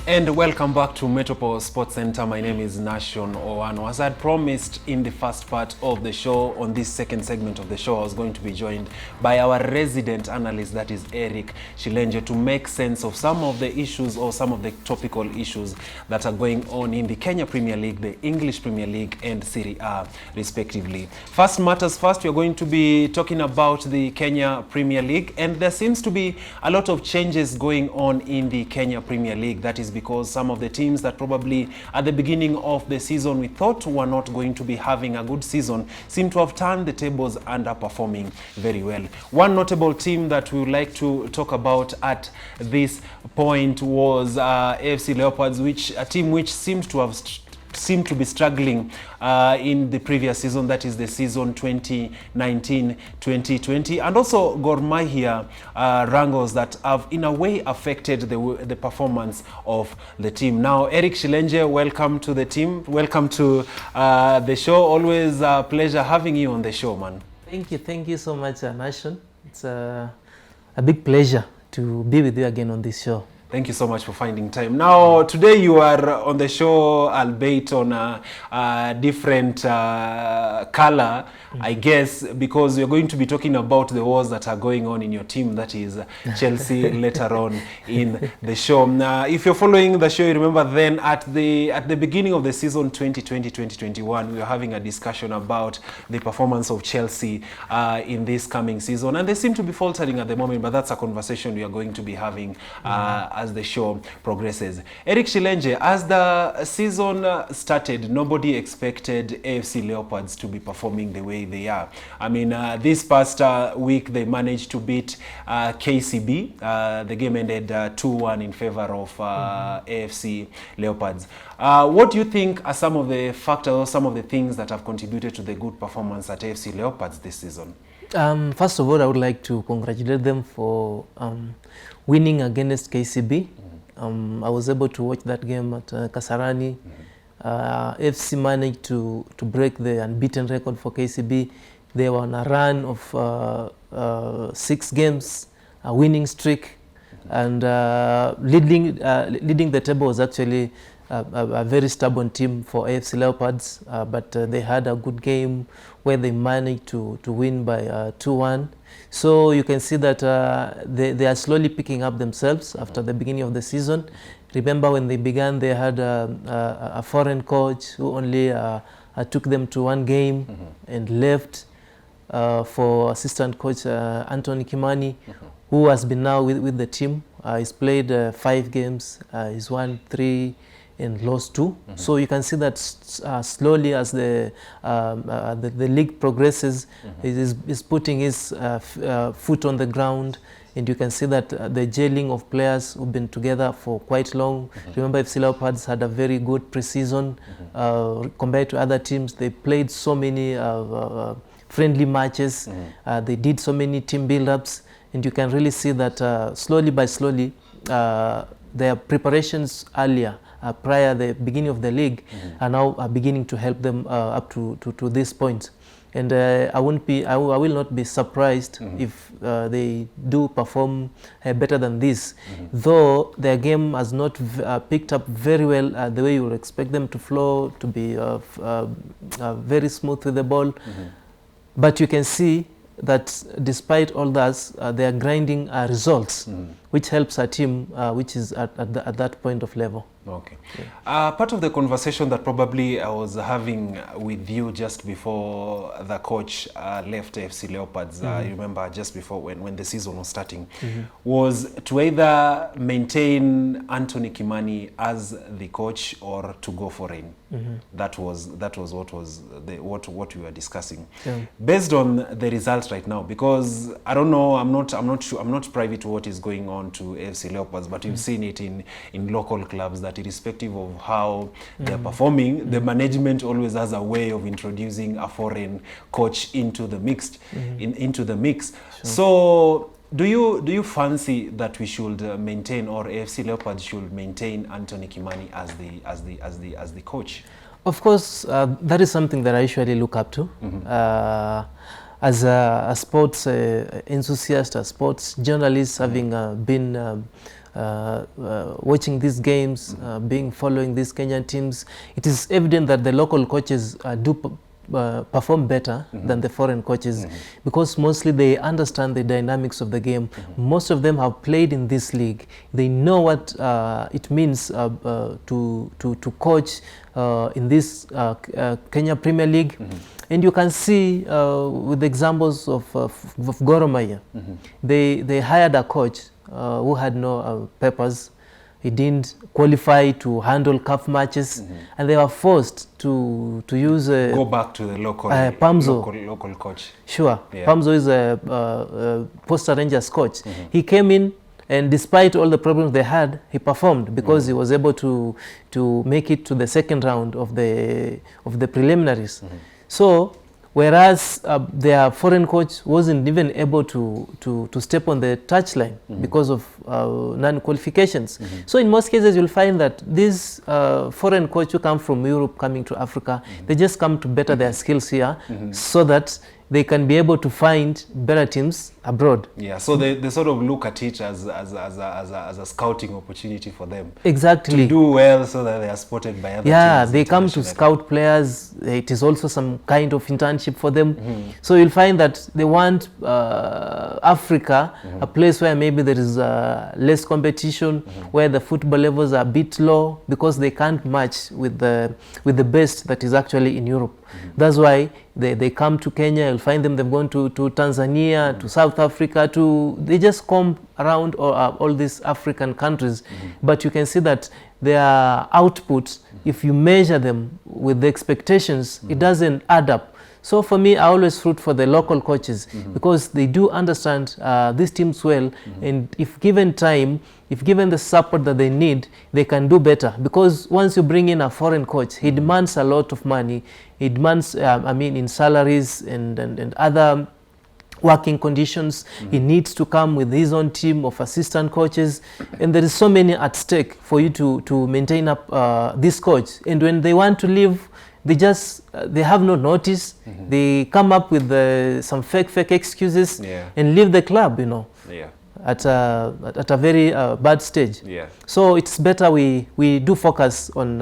And welcome back to Metropole Sports Center. My name is Nation Owano. As I had promised in the first part of the show, on this second segment of the show, I was going to be joined by our resident analyst, that is Erick Shilenje, to make sense of some of the issues or some of the topical issues that are going on in the Kenya Premier League, the English Premier League, and Serie A, respectively. First matters first, we are going to be talking about the Kenya Premier League, and there seems to be a lot of changes going on in the Kenya Premier League. That is because some of the teams that probably at the beginning of the season we thought were not going to be having a good season seem to have turned the tables and are performing very well. One notable team that we would like to talk about at this point was AFC Leopards, a team which seemed to be struggling in the previous season, that is the season 2019-2020, and also Gor Mahia wrangles that have in a way affected the performance of the team. Now, Erick Shilenje, welcome to the team. Welcome to the show. Always a pleasure having you on the show, man. Thank you so much, Nation. It's a big pleasure to be with you again on this show. Thank you so much for finding time. Now, today you are on the show, albeit on a different color, I guess, because we're going to be talking about the wars that are going on in your team, that is Chelsea, later on in the show. If you're following the show, you remember then at the beginning of the season 2020-2021, we were having a discussion about the performance of Chelsea in this coming season, and they seem to be faltering at the moment, but that's a conversation we are going to be having as the show progresses. Erick Shilenje, as the season started, nobody expected AFC Leopards to be performing the way they are. I mean, this past week they managed to beat KCB. The game ended 2-1 in favor of AFC Leopards. What do you think are some of the factors or some of the things that have contributed to the good performance at AFC Leopards this season? First of all, I would like to congratulate them for winning against KCB. I was able to watch that game at Kasarani. FC managed to break the unbeaten record for KCB. They were on a run of 6 games, a winning streak, and leading the table was actually a very stubborn team for AFC Leopards, but they had a good game where they managed to win by 2-1. So you can see that they are slowly picking up themselves after the beginning of the season. Remember when they began, they had a foreign coach who only took them to 1 game and left for assistant coach Anthony Kimani, who has been now with the team. He's played 5 games, he's won 3 and lost 2. So you can see that slowly as the league progresses, he's putting his foot on the ground, and you can see that the gelling of players who've been together for quite long. Remember, FC Leopards had a very good pre-season compared to other teams. They played so many friendly matches. They did so many team build-ups, and you can really see that slowly by slowly their preparations earlier prior the beginning of the league are now beginning to help them up to this point. And I will not be surprised if they do perform better than this, though their game has not picked up very well the way you would expect them to flow, to be very smooth with the ball. But you can see that despite all that, they are grinding results, which helps a team which is at that point of level. Okay. Yeah. Part of the conversation that probably I was having with you just before the coach left AFC Leopards, you remember just before when the season was starting, was to either maintain Anthony Kimani as the coach or to go foreign. That was what we were discussing. Yeah. Based on the results right now, because I don't know, I'm not sure, I'm not privy to what is going on to AFC Leopards, but you've seen it in local clubs that irrespective of how they're performing, the management always has a way of introducing a foreign coach into the mix. Sure. So do you fancy that we should maintain, or AFC Leopards should maintain Anthony Kimani as the coach? Of course, that is something that I usually look up to. As a sports enthusiast, a sports journalist, having been watching these games, following these Kenyan teams, it is evident that the local coaches perform better than the foreign coaches because mostly they understand the dynamics of the game. Most of them have played in this league. They know what it means to coach in this Kenya Premier League. And you can see with the examples of Gor Mahia, they hired a coach who had no papers. He didn't qualify to handle CAF matches, and they were forced to use go back to the local local coach. Sure, yeah. Pamzo is a Posta Rangers coach. He came in, and despite all the problems they had, he performed because he was able to make it to the second round of the preliminaries. So whereas their foreign coach wasn't even able to step on the touchline because of non-qualifications. So in most cases you'll find that these foreign coach who come from Europe coming to Africa, they just come to better their skills here so that they can be able to find better teams abroad. Yeah, so they sort of look at it as a scouting opportunity for them. Exactly. To do well so that they are spotted by other teams. Yeah, they come to scout players. It is also some kind of internship for them. So you'll find that they want Africa, a place where maybe there is less competition, where the football levels are a bit low because they can't match with the best that is actually in Europe. That's why they come to Kenya. You'll find them, they've gone to Tanzania, to South Africa, they just come around all these African countries. But you can see that their output, if you measure them with the expectations, it doesn't add up. So for me, I always root for the local coaches because they do understand these teams well, and if given time, if given the support that they need, they can do better. Because once you bring in a foreign coach, he demands a lot of money. He demands, in salaries and other working conditions. He needs to come with his own team of assistant coaches, and there is so many at stake for you to maintain up this coach. And when they want to leave, they have no notice. They come up with some fake excuses and leave the club, at a very bad stage. So it's better we do focus on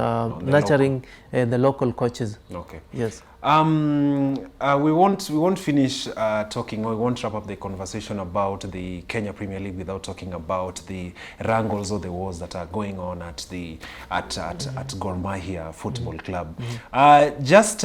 nurturing the local coaches. Okay. Yes. We won't finish talking, or we won't wrap up the conversation about the Kenya Premier League without talking about the wrangles or the wars that are going on at Gor Mahia Football Club. Just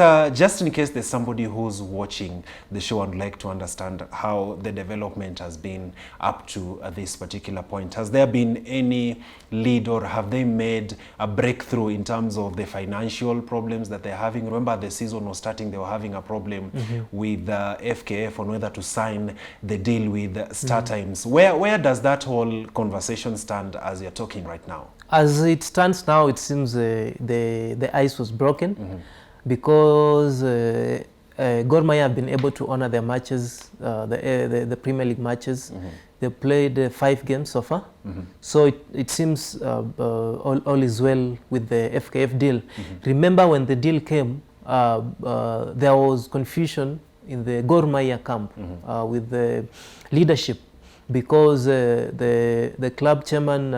in case there's somebody who's watching the show and would like to understand how the development has been up to this particular point, has there been any lead, or have they made a breakthrough in terms of the financial problems that they're having? Remember, the season was starting, they were having a problem with FKF on whether to sign the deal with StarTimes. Where does that whole conversation stand as you're talking right now? As it stands now, it seems the ice was broken because Gor Mahia have been able to honor their matches, the Premier League matches. They played 5 games so far. So it seems all is well with the FKF deal. Remember when the deal came, there was confusion in the Gor Mahia camp with the leadership because the club chairman,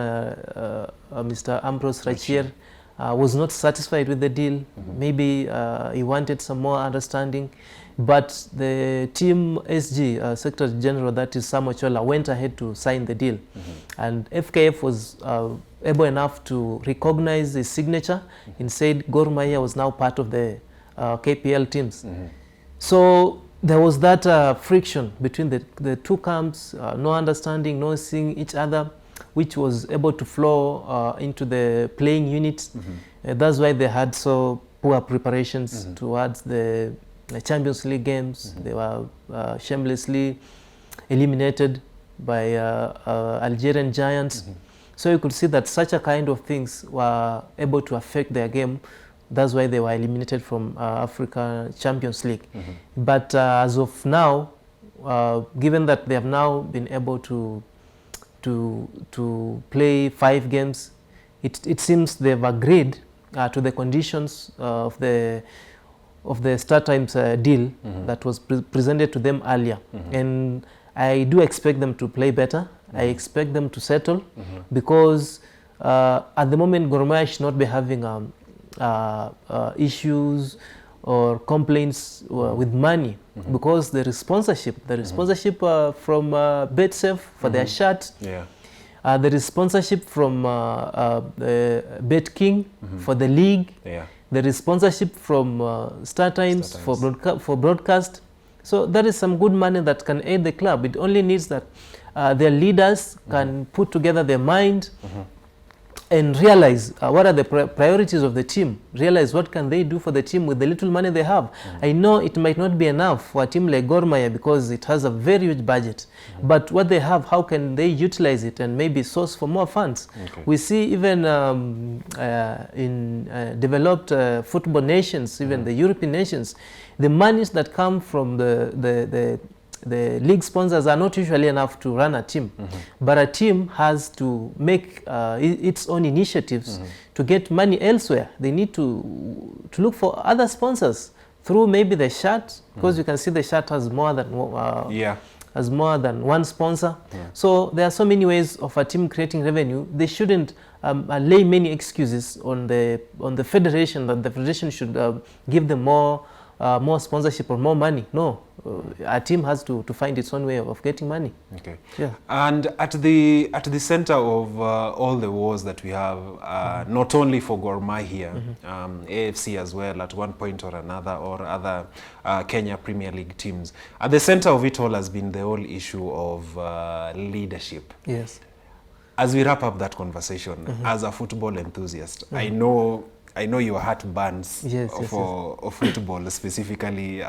Mr. Ambrose Rachier, was not satisfied with the deal. Maybe he wanted some more understanding. But the team SG, Secretary General, that is Sam Ochola, went ahead to sign the deal. And FKF was able enough to recognize his signature and said Gor Mahia was now part of the KPL teams. So there was that friction between the two camps, no understanding, no seeing each other, which was able to flow into the playing units. That's why they had so poor preparations towards the Champions League games. They were shamelessly eliminated by Algerian giants. So you could see that such a kind of things were able to affect their game. That's why they were eliminated from Africa Champions League. But as of now, given that they have now been able to play 5 games, it seems they've agreed to the conditions of the StarTimes deal that was presented to them earlier. And I do expect them to play better I expect them to settle because at the moment Gor Mahia should not be having issues or complaints with money because there is sponsorship. There is sponsorship from BetSafe for their shirt. Yeah. There is sponsorship from Betking for the league. Yeah. There is sponsorship from StarTimes for broadcast. So there is some good money that can aid the club. It only needs that their leaders can put together their mind and realize what are the priorities of the team, realize what can they do for the team with the little money they have. I know it might not be enough for a team like Gor Mahia because it has a very huge budget, but what they have, how can they utilize it and maybe source for more funds? Okay. We see even in developed football nations, even the European nations, the monies that come from the league sponsors are not usually enough to run a team, but a team has to make its own initiatives to get money elsewhere. They need to look for other sponsors through maybe the shirt, because you can see the shirt has more than one sponsor. So there are so many ways of a team creating revenue. They shouldn't lay many excuses on the federation, that the federation should give them more sponsorship or more money. No, a team has to find its own way of getting money. Okay. Yeah. And at the center of all the wars that we have, not only for Gor Mahia, AFC as well at one point or another, or other Kenya Premier League teams, at the center of it all has been the whole issue of leadership. Yes. As we wrap up that conversation, as a football enthusiast, I know your heart burns for football, specifically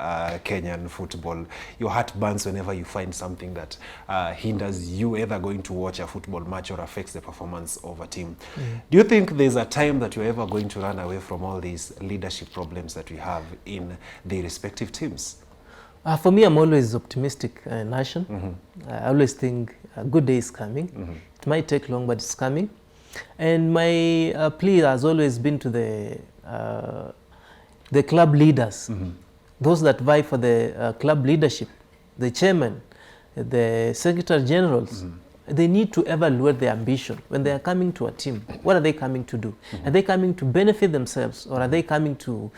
Kenyan football. Your heart burns whenever you find something that hinders you either going to watch a football match or affects the performance of a team. Do you think there's a time that you're ever going to run away from all these leadership problems that we have in the respective teams? For me, I'm always optimistic, Nation. I always think a good day is coming. It might take long, but it's coming. And my plea has always been to the club leaders, those that vie for the club leadership, the chairman, the secretary generals. They need to evaluate their ambition when they are coming to a team. What are they coming to do? Are they coming to benefit themselves, or are they coming to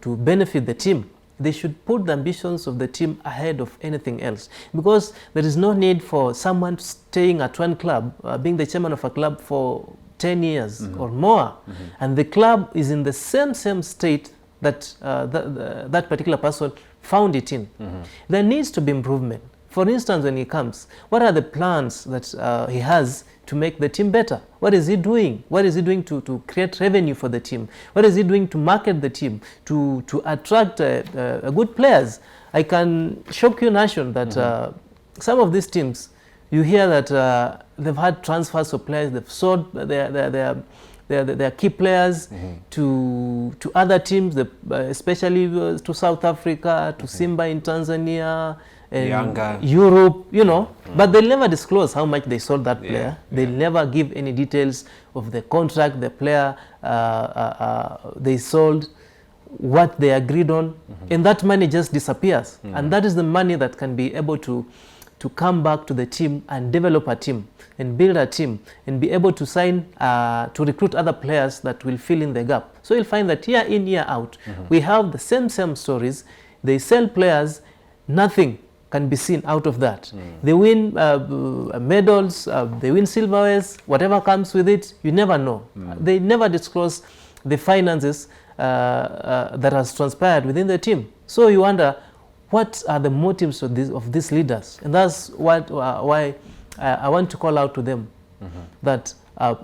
benefit the team? They should put the ambitions of the team ahead of anything else, because there is no need for someone staying at one club, being the chairman of a club for 10 years or more, and the club is in the same state that that particular person found it in. There needs to be improvement. For instance, when he comes, what are the plans that he has to make the team better? What is he doing? What is he doing to create revenue for the team? What is he doing to market the team, to attract good players? I can shock you, Nation, that some of these teams, you hear that they've had transfers of players, they've sold their key players to other teams, especially to South Africa, to Simba in Tanzania, and Europe, you know, but they'll never disclose how much they sold that player. They'll never give any details of the contract, the player they sold, what they agreed on, and that money just disappears. And that is the money that can be able to come back to the team and develop a team and build a team and be able to sign, to recruit other players that will fill in the gap. So you'll find that year in, year out, we have the same stories. They sell players, nothing can be seen out of that. They win medals, they win silverwares, whatever comes with it, you never know. They never disclose the finances that has transpired within the team. So you wonder, what are the motives of these leaders? And that's why I want to call out to them that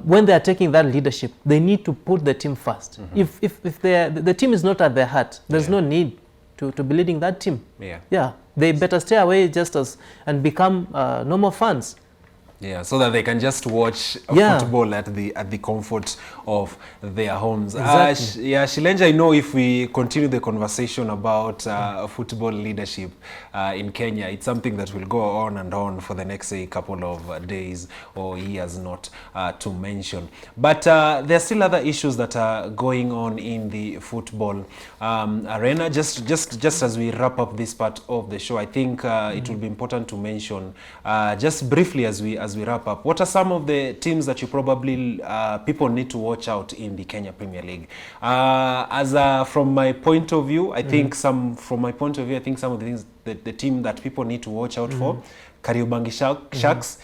when they are taking that leadership, they need to put the team first. If the team is not at their heart, there's no need to be leading that team. They better stay away and become normal fans. So that they can just watch football at the comfort of their homes. Exactly. Shilenje, I know if we continue the conversation about football leadership in Kenya, it's something that will go on and on for the next couple of days or years, not to mention. But there are still other issues that are going on in the football arena. Just as we wrap up this part of the show, I think it will be important to mention just briefly as we as we wrap up, what are some of the teams that you probably people need to watch out in the Kenya Premier League? From my point of view, I think some of the things that the team that people need to watch out for, Kariobangi Sharks,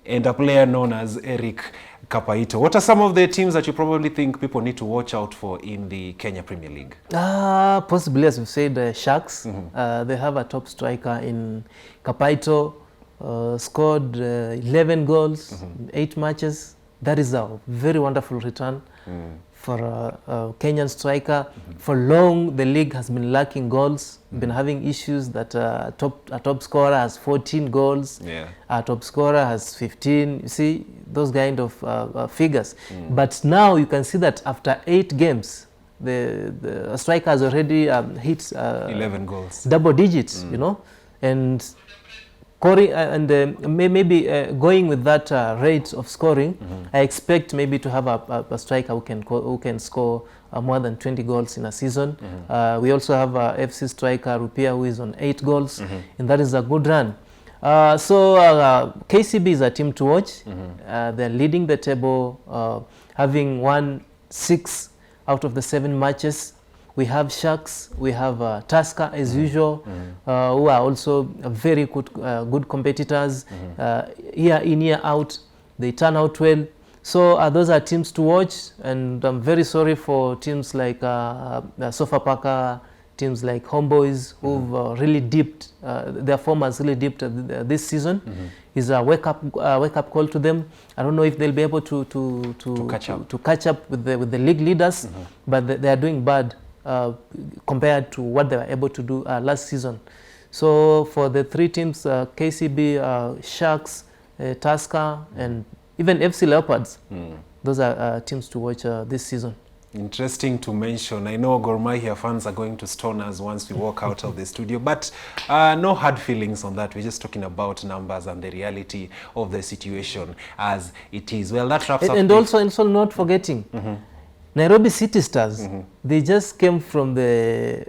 and a player known as Erick Shilenje. What are some of the teams that you probably think people need to watch out for in the Kenya Premier League? Possibly, as you said, Sharks. They have a top striker in Kapaito, scored 11 goals, 8 matches. That is a very wonderful return for a Kenyan striker. For long, the league has been lacking goals, been having issues that a top scorer has 14 goals, a top scorer has 15. You see, those kind of figures. But now you can see that after 8 games, the striker has already hit 11 goals. Double digits, you know, and maybe going with that rate of scoring, I expect maybe to have a striker who can score more than 20 goals in a season. We also have a FC striker Rupia who is on 8 goals, and that is a good run. KCB is a team to watch. They're leading the table, having won 6 out of the 7 matches. We have Sharks, we have Tusker as usual, who are also very good competitors. Year in, year out, they turn out well. So those are teams to watch, and I'm very sorry for teams like Sofapaka, teams like Homeboys, who've really dipped. Their form has really dipped this season. Is a wake up call to them. I don't know if they'll be able to catch up with the league leaders, but they are doing bad compared to what they were able to do last season. So for the 3 teams, KCB, Sharks, Tusker, and even FC Leopards, those are teams to watch this season. Interesting to mention. I know Gor Mahia fans are going to stone us once we walk out of the studio, but no hard feelings on that. We're just talking about numbers and the reality of the situation as it is. Well, that wraps up. And also not forgetting, Nairobi City Stars, they just came from the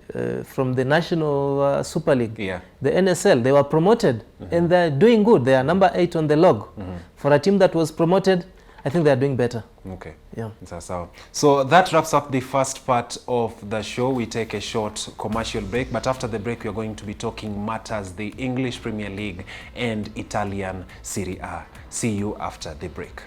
National Super League, the NSL. They were promoted, and they're doing good. They are number 8 on the log. For a team that was promoted, I think they're doing better. Okay. Yeah. So that wraps up the first part of the show. We take a short commercial break, but after the break, we are going to be talking matters the English Premier League and Italian Serie A. See you after the break.